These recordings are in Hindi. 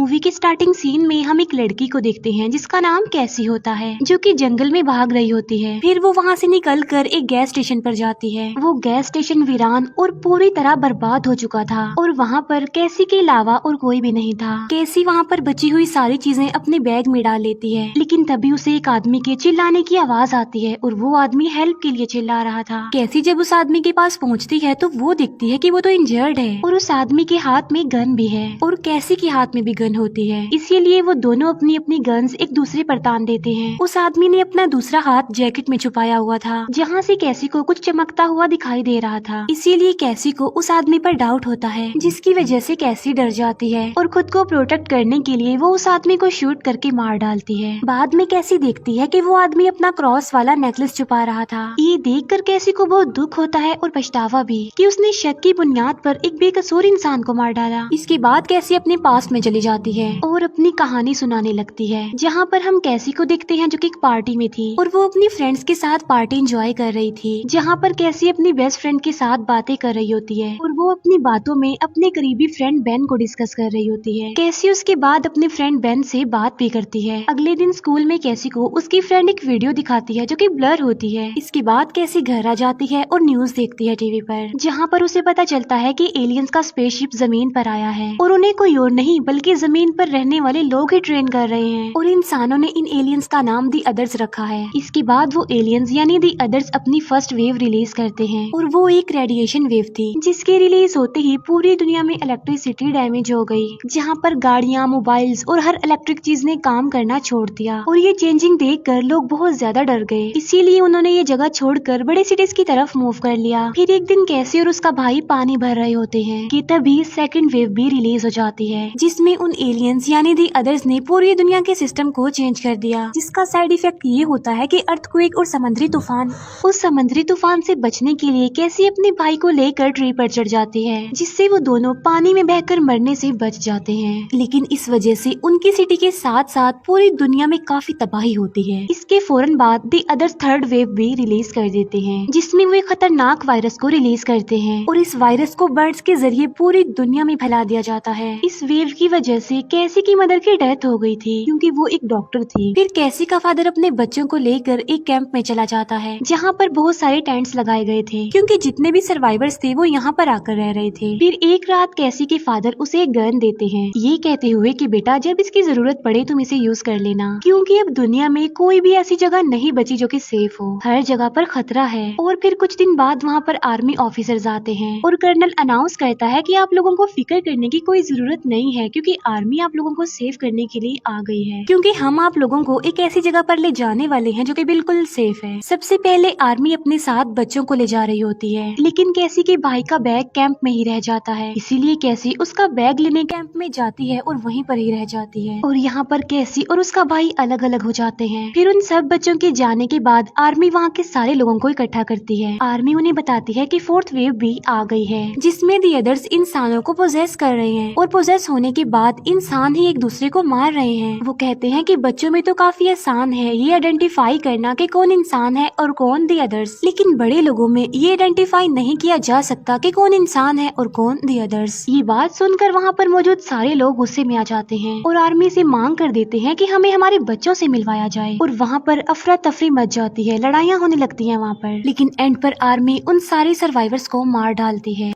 मूवी के स्टार्टिंग सीन में हम एक लड़की को देखते हैं जिसका नाम कैसी होता है, जो कि जंगल में भाग रही होती है। फिर वो वहाँ से निकलकर एक गैस स्टेशन पर जाती है। वो गैस स्टेशन वीरान और पूरी तरह बर्बाद हो चुका था और वहाँ पर कैसी के अलावा और कोई भी नहीं था। कैसी वहाँ पर बची हुई सारी चीजें अपने बैग में डाल लेती है, लेकिन तभी उसे एक आदमी के चिल्लाने की आवाज आती है और वो आदमी हेल्प के लिए चिल्ला रहा था। कैसी जब उस आदमी के पास पहुँचती है तो वो दिखती है कि वो तो इंजर्ड है और उस आदमी के हाथ में गन भी है और कैसी के हाथ में भी गन होती है। इसीलिए वो दोनों अपनी अपनी गन्स एक दूसरे पर तान देते हैं। उस आदमी ने अपना दूसरा हाथ जैकेट में छुपाया हुआ था, जहाँ से कैसी को कुछ चमकता हुआ दिखाई दे रहा था। इसीलिए कैसी को उस आदमी पर डाउट होता है, जिसकी वजह से कैसी डर जाती है और खुद को प्रोटेक्ट करने के लिए वो उस आदमी को शूट करके मार डालती है। बाद में कैसी देखती है कि वो आदमी अपना क्रॉस वाला नेकलेस छुपा रहा था। ये देखकर कैसी को बहुत दुख होता है और पछतावा भी कि उसने शक की बुनियाद पर एक बेकसूर इंसान को मार डाला। इसके बाद कैसी अपने पास में चली जाती है और अपनी कहानी सुनाने लगती है, जहाँ पर हम कैसी को देखते हैं जो कि एक पार्टी में थी और वो अपनी फ्रेंड्स के साथ पार्टी एंजॉय कर रही थी, जहाँ पर कैसी अपनी बेस्ट फ्रेंड के साथ बातें कर रही होती है और वो अपनी बातों में अपने करीबी फ्रेंड बेन को डिस्कस कर रही होती है। कैसी उसके बाद अपने फ्रेंड बेन से बात भी करती है। अगले दिन स्कूल में कैसी को उसकी फ्रेंड एक वीडियो दिखाती है जो कि ब्लर होती है। इसके बाद कैसी घर आ जाती है और न्यूज देखती है टीवी पर, जहाँ पर उसे पता चलता है कि एलियंस का स्पेसशिप जमीन पर आया है और उन्हें कोई और नहीं बल्कि जमीन पर रहने वाले लोग ही ट्रेन कर रहे हैं और इंसानों ने इन एलियंस का नाम दी अदर्स रखा है। इसके बाद वो एलियंस यानी दी अदर्स अपनी फर्स्ट वेव रिलीज करते हैं और वो एक रेडिएशन वेव थी, जिसके रिलीज होते ही पूरी दुनिया में इलेक्ट्रिसिटी डैमेज हो गई, जहाँ पर गाड़ियाँ, मोबाइल्स और हर इलेक्ट्रिक चीज ने काम करना छोड़ दिया और ये चेंजिंग देखकर लोग बहुत ज्यादा डर गए। इसीलिए उन्होंने ये जगह छोड़कर बड़े सिटीज की तरफ मूव कर लिया। फिर एक दिन कैसी और उसका भाई पानी भर रहे होते हैं कि तभी सेकंड वेव भी रिलीज हो जाती है, जिसमें उन एलियंस यानी दी अदर्स ने पूरी दुनिया के सिस्टम को चेंज कर दिया, जिसका साइड इफेक्ट ये होता है कि अर्थक्वेक और समुद्री तूफान। उस समुद्री तूफान से बचने के लिए कैसी अपने भाई को लेकर ट्री पर चढ़ जाती है, जिससे वो दोनों पानी में बहकर मरने से बच जाते हैं। लेकिन इस वजह से उनकी सिटी के साथ साथ पूरी दुनिया में काफी तबाही होती है। इसके फौरन बाद दी अदर्स थर्ड वेव भी रिलीज कर देते हैं, जिसमें वो एक खतरनाक वायरस को रिलीज करते हैं और इस वायरस को बर्ड्स के जरिए पूरी दुनिया में फैला दिया जाता है। इस वेव की वजह से कैसी की मदर की डेथ हो गई थी, क्योंकि वो एक डॉक्टर थी। फिर कैसी का फादर अपने बच्चों को लेकर एक कैंप में चला जाता है, जहाँ पर बहुत सारे टेंट्स लगाए गए थे, क्योंकि जितने भी सर्वाइवर्स थे वो यहाँ पर आकर रह रहे थे। फिर एक रात कैसी के फादर उसे एक गन देते हैं, ये कहते हुए कि बेटा जब इसकी जरूरत पड़े तुम इसे यूज कर लेना, क्योंकि अब दुनिया में कोई भी ऐसी जगह नहीं बची जो कि सेफ हो, हर जगह पर खतरा है। और फिर कुछ दिन बाद वहाँ पर आर्मी ऑफिसर्स आते हैं और कर्नल अनाउंस करता है कि आप लोगों को फिक्र करने की कोई जरूरत नहीं है, क्योंकि आर्मी आप लोगों को सेव करने के लिए आ गई है, क्योंकि हम आप लोगों को एक ऐसी जगह पर ले जाने वाले हैं जो कि बिल्कुल सेफ है। सबसे पहले आर्मी अपने साथ बच्चों को ले जा रही होती है, लेकिन कैसी के भाई का बैग कैंप में ही रह जाता है। इसीलिए कैसी उसका बैग लेने कैंप में जाती है और वहीं पर ही रह जाती है और यहाँ पर कैसी और उसका भाई अलग अलग हो जाते हैं। फिर उन सब बच्चों के जाने के बाद आर्मी वहाँ के सारे लोगों को इकट्ठा करती है। आर्मी उन्हें बताती है कि फोर्थ वेव भी आ गई है, जिसमें दी अदर्स इंसानों को पोजेस कर रहे हैं और पोजेस होने के बाद इंसान ही एक दूसरे को मार रहे हैं। वो कहते हैं कि बच्चों में तो काफी आसान है ये आइडेंटिफाई करना कि कौन इंसान है और कौन दी अदर्स, लेकिन बड़े लोगों में ये आइडेंटिफाई नहीं किया जा सकता कि कौन इंसान है और कौन दी अदर्स। ये बात सुनकर वहाँ पर मौजूद सारे लोग गुस्से में आ जाते हैं और आर्मी से मांग कर देते हैं कि हमें हमारे बच्चों से मिलवाया जाए और वहाँ पर अफरा तफरी मच जाती है, लड़ाइयाँ होने लगती हैं वहाँ पर। लेकिन एंड पर आर्मी उन सारे सर्वाइवर्स को मार डालती है।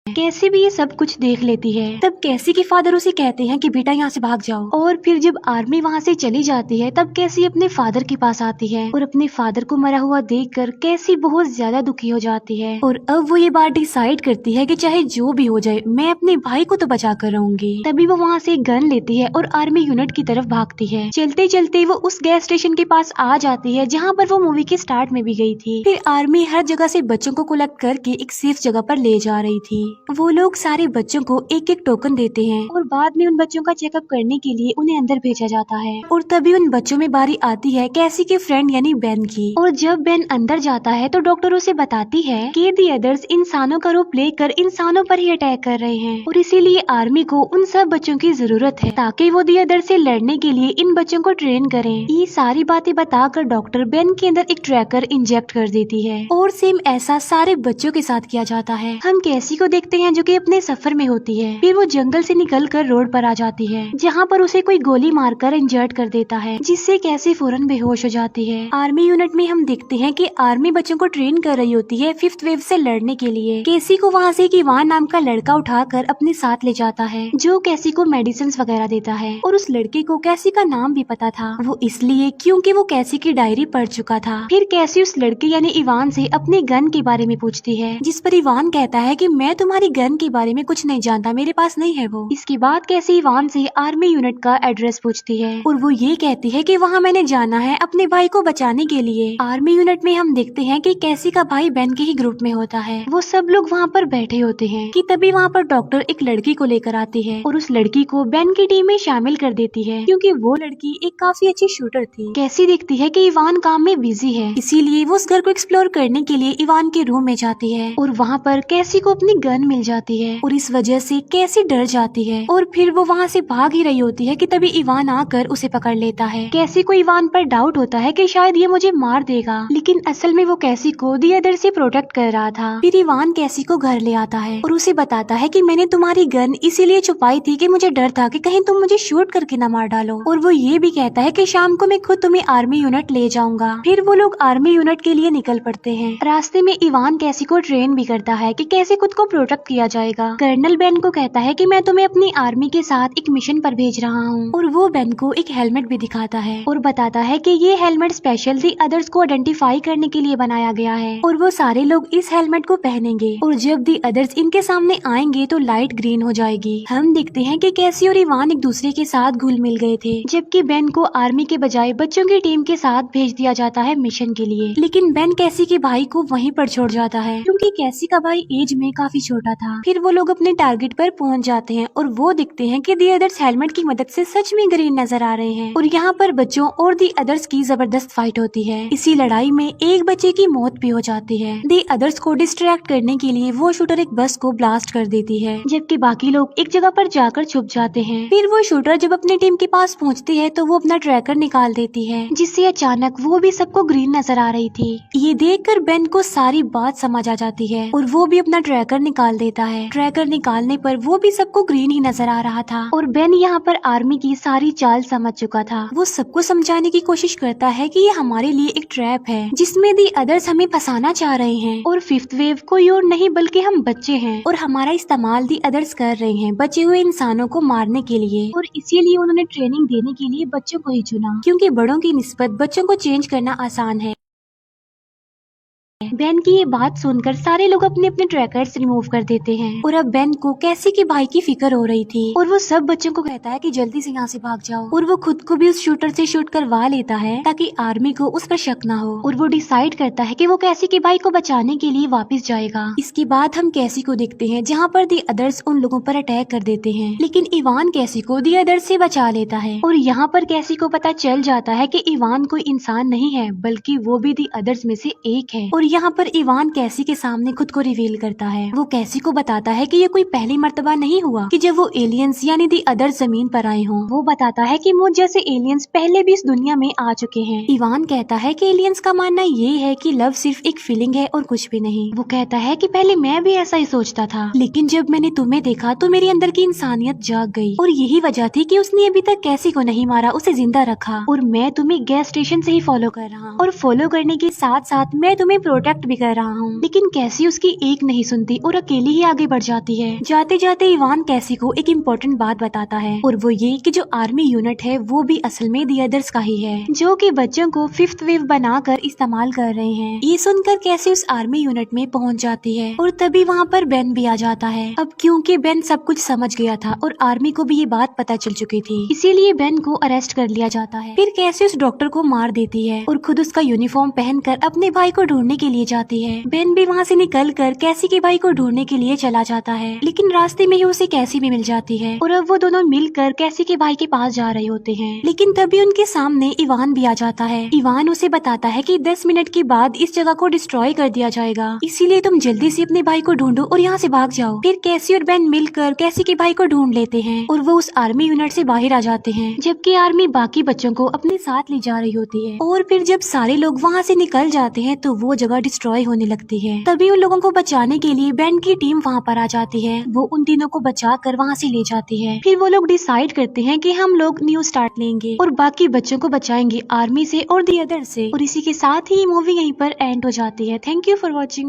कैसी भी ये सब कुछ देख लेती है। तब कैसी के फादर उसे कहते हैं कि बेटा यहाँ से भाग जाओ। और फिर जब आर्मी वहाँ से चली जाती है तब कैसी अपने फादर के पास आती है और अपने फादर को मरा हुआ देखकर कैसी बहुत ज्यादा दुखी हो जाती है और अब वो ये बात डिसाइड करती है कि चाहे जो भी हो जाए मैं अपने भाई को तो बचा कर रहूंगी। तभी वो वहाँ से एक गन लेती है और आर्मी यूनिट की तरफ भागती है। चलते चलते वो उस गैस स्टेशन के पास आ जाती है जहाँ पर वो मूवी के स्टार्ट में भी गई थी। फिर आर्मी हर जगह से बच्चों को कलेक्ट करके एक सेफ जगह पर ले जा रही थी। वो लोग सारे बच्चों को एक एक टोकन देते हैं और बाद में उन बच्चों का चेकअप करने के लिए उन्हें अंदर भेजा जाता है और तभी उन बच्चों में बारी आती है कैसी के फ्रेंड यानी बेन की। और जब बेन अंदर जाता है तो डॉक्टर उसे बताती है कि दी अदर्स इंसानों का रूप लेकर इंसानों पर ही अटैक कर रहे हैं और इसीलिए आर्मी को उन सब बच्चों की जरूरत है ताकि वो दी अदर्स से लड़ने के लिए इन बच्चों को ट्रेन करें। ये सारी बातें बताकर डॉक्टर बेन के अंदर एक ट्रैकर इंजेक्ट कर देती है और सेम ऐसा सारे बच्चों के साथ किया जाता है। हम कैसी को देखते देखते हैं जो कि अपने सफर में होती है। फिर वो जंगल से निकलकर रोड पर आ जाती है, जहाँ पर उसे कोई गोली मारकर इंजर्ड कर देता है, जिससे कैसी फौरन बेहोश हो जाती है। आर्मी यूनिट में हम देखते हैं कि आर्मी बच्चों को ट्रेन कर रही होती है 5th वेव से लड़ने के लिए। कैसी को वहाँ से एक इवान नाम का लड़का उठाकर अपने साथ ले जाता है, जो कैसी को मेडिसिन वगैरह देता है। और उस लड़के को कैसी का नाम भी पता था, वो इसलिए क्योंकि वो कैसी की डायरी पढ़ चुका था। फिर कैसी उस लड़के यानी इवान से अपने गन के बारे में पूछती है, जिस पर इवान कहता है कि मैं तुम्हारी गन के बारे में कुछ नहीं जानता, मेरे पास नहीं है वो। इसके बाद कैसी इवान से आर्मी यूनिट का एड्रेस पूछती है और वो ये कहती है कि वहाँ मैंने जाना है अपने भाई को बचाने के लिए। आर्मी यूनिट में हम देखते हैं कि कैसी का भाई बेन के ही ग्रुप में होता है। वो सब लोग वहाँ पर बैठे होते हैं कि तभी वहाँ पर डॉक्टर एक लड़की को लेकर आती है और उस लड़की को बेन की टीम में शामिल कर देती है, क्योंकि वो लड़की एक काफी अच्छी शूटर थी। कैसी देखती है कि इवान काम में बिजी है, इसीलिए वो उस घर को एक्सप्लोर करने के लिए इवान के रूम में जाती है और वहाँ पर कैसी को अपनी गन मिल जाती है और इस वजह से कैसी डर जाती है और फिर वो वहाँ से भाग ही रही होती है कि तभी इवान आकर उसे पकड़ लेता है। कैसी को इवान पर डाउट होता है कि शायद ये मुझे मार देगा, लेकिन असल में वो कैसी को दी अदर से प्रोटेक्ट कर रहा था। फिर इवान कैसी को घर ले आता है और उसे बताता है कि मैंने तुम्हारी गन इसीलिए छुपाई थी कि मुझे डर था कि कहीं तुम मुझे शूट करके न मार डालो। और वो ये भी कहता है कि शाम को मैं खुद तुम्हें आर्मी यूनिट ले जाऊंगा। फिर वो लोग आर्मी यूनिट के लिए निकल पड़ते हैं। रास्ते में इवान कैसी को ट्रेन भी करता है कि कैसे खुद को प्रोटेक्ट किया जाएगा। कर्नल बेन को कहता है कि मैं तुम्हें अपनी आर्मी के साथ एक मिशन पर भेज रहा हूँ और वो बेन को एक हेलमेट भी दिखाता है और बताता है कि ये हेलमेट स्पेशल दी अदर्स को आइडेंटिफाई करने के लिए बनाया गया है और वो सारे लोग इस हेलमेट को पहनेंगे और जब दी अदर्स इनके सामने आएंगे तो लाइट ग्रीन हो जाएगी। हम देखते हैं कि कैसी और इवान एक दूसरे के साथ घुल मिल गए थे, जबकि बेन को आर्मी के बजाय बच्चों की टीम के साथ भेज दिया जाता है मिशन के लिए। लेकिन बेन कैसी के भाई को वहीं पर छोड़ जाता है, क्योंकि कैसी का भाई एज में काफी छोटा था। फिर वो लोग अपने टारगेट पर पहुंच जाते हैं और वो दिखते हैं कि दी अदर्स हेलमेट की मदद से सच में ग्रीन नजर आ रहे हैं और यहाँ पर बच्चों और दी अदर्स की जबरदस्त फाइट होती है। इसी लड़ाई में एक बच्चे की मौत भी हो जाती है। दी अदर्स को डिस्ट्रैक्ट करने के लिए वो शूटर एक बस को ब्लास्ट कर देती है, जबकि बाकी लोग एक जगह पर जाकर छुप जाते हैं। फिर वो शूटर जब अपनी टीम के पास पहुंचती है तो वो अपना ट्रैकर निकाल देती है, जिससे अचानक वो भी सबको ग्रीन नजर आ रही थी। ये देखकर बेन को सारी बात समझ आ जाती है और वो भी अपना ट्रैकर निकाल देता है। ट्रैकर निकालने पर वो भी सबको ग्रीन ही नजर आ रहा था और बेन यहाँ पर आर्मी की सारी चाल समझ चुका था। वो सबको समझाने की कोशिश करता है कि ये हमारे लिए एक ट्रैप है जिसमें दी अदर्स हमें फंसाना चाह रहे हैं और 5th वेव कोई और नहीं बल्कि हम बच्चे हैं और हमारा इस्तेमाल दी अदर्स कर रहे हैं बचे हुए इंसानों को मारने के लिए, और इसीलिए उन्होंने ट्रेनिंग देने के लिए बच्चों को ही चुना, क्योंकि बड़ों की निस्बत बच्चों को चेंज करना आसान है। बेन की ये बात सुनकर सारे लोग अपने अपने ट्रैकर्स रिमूव कर देते हैं और अब बेन को कैसी के भाई की फिक्र हो रही थी और वो सब बच्चों को कहता है कि जल्दी से यहाँ से भाग जाओ और वो खुद को भी उस शूटर से शूट करवा लेता है ताकि आर्मी को उस पर शक ना हो और वो डिसाइड करता है कि वो कैसी के भाई को बचाने के लिए वापस जाएगा। इसके बाद हम कैसी को देखते हैं जहाँ पर दी अदर्स उन लोगों पर अटैक कर देते हैं, लेकिन इवान कैसी को दी अदर्स से बचा लेता है और यहाँ पर कैसी को पता चल जाता है कि इवान कोई इंसान नहीं है बल्कि वो भी दी अदर्स में से एक है। और यहाँ पर इवान कैसी के सामने खुद को रिवील करता है। वो कैसी को बताता है कि ये कोई पहली मर्तबा नहीं हुआ कि जब वो एलियंस यानी दी अदर जमीन पर आए हों। वो बताता है कि मुझ जैसे एलियंस पहले भी इस दुनिया में आ चुके हैं। इवान कहता है कि एलियंस का मानना ये है कि लव सिर्फ एक फीलिंग है और कुछ भी नहीं। वो कहता है कि पहले मैं भी ऐसा ही सोचता था, लेकिन जब मैंने तुम्हें देखा तो मेरे अंदर की इंसानियत जाग गई और यही वजह थी कि उसने अभी तक कैसी को नहीं मारा, उसे जिंदा रखा और मैं तुम्हें गैस स्टेशन से ही फॉलो कर रहा हूँ और फॉलो करने के साथ साथ मैं तुम्हें प्रोटेक्ट भी कर रहा हूँ। लेकिन कैसी उसकी एक नहीं सुनती और अकेली ही आगे बढ़ जाती है। जाते जाते इवान कैसी को एक इम्पोर्टेंट बात बताता है और वो ये कि जो आर्मी यूनिट है वो भी असल में दी अदर्स का ही है, जो कि बच्चों को 5th वेव बनाकर इस्तेमाल कर रहे हैं। ये सुनकर कैसी उस आर्मी यूनिट में पहुंच जाती है और तभी वहाँ पर बेन भी आ जाता है। अब क्योंकि बेन सब कुछ समझ गया था और आर्मी को भी ये बात पता चल चुकी थी, इसीलिए बेन को अरेस्ट कर लिया जाता है। फिर कैसी उस डॉक्टर को मार देती है और खुद उसका यूनिफॉर्म पहनकर अपने भाई को ढूंढने के लिए जाती है। बेन भी वहाँ से निकलकर कैसी के भाई को ढूंढने के लिए चला जाता है, लेकिन रास्ते में ही उसे कैसी भी मिल जाती है और अब वो दोनों मिलकर कैसी के भाई के पास जा रहे होते हैं। लेकिन तभी उनके सामने इवान भी आ जाता है। इवान उसे बताता है कि 10 मिनट के बाद इस जगह को डिस्ट्रॉय कर दिया जाएगा, इसीलिए तुम जल्दी से अपने भाई को ढूंढो और यहाँ से भाग जाओ। फिर कैसी और बेन मिलकर कैसी के भाई को ढूंढ लेते हैं और वो उस आर्मी यूनिट से बाहर आ जाते हैं, जबकि आर्मी बाकी बच्चों को अपने साथ ले जा रही होती है। और फिर जब सारे लोग वहाँ से निकल जाते हैं तो वो जगह जगह डिस्ट्रॉय होने लगती है। तभी उन लोगों को बचाने के लिए बेन की टीम वहाँ पर आ जाती है। वो उन तीनों को बचाकर वहाँ से ले जाती है। फिर वो लोग डिसाइड करते हैं कि हम लोग न्यू स्टार्ट लेंगे और बाकी बच्चों को बचाएंगे आर्मी से और दी अदर से। और इसी के साथ ही मूवी यहीं पर एंड हो जाती है। Thank you for watching.